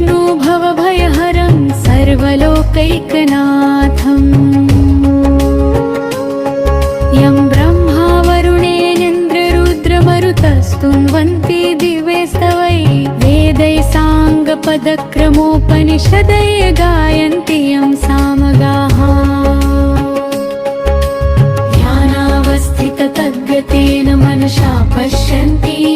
विष्णु भवभयहरं सर्वलोकैकनाथम् यं ब्रह्मा वरुणेन्द्ररुद्रमरुतस्तुन्वन्ति दिव्ये स्तवै वेदैः साङ्गपदक्रमोपनिषदैः गायन्ति यं सामगाः ध्यानावस्थिततद्गतेन मनसा पश्यन्ति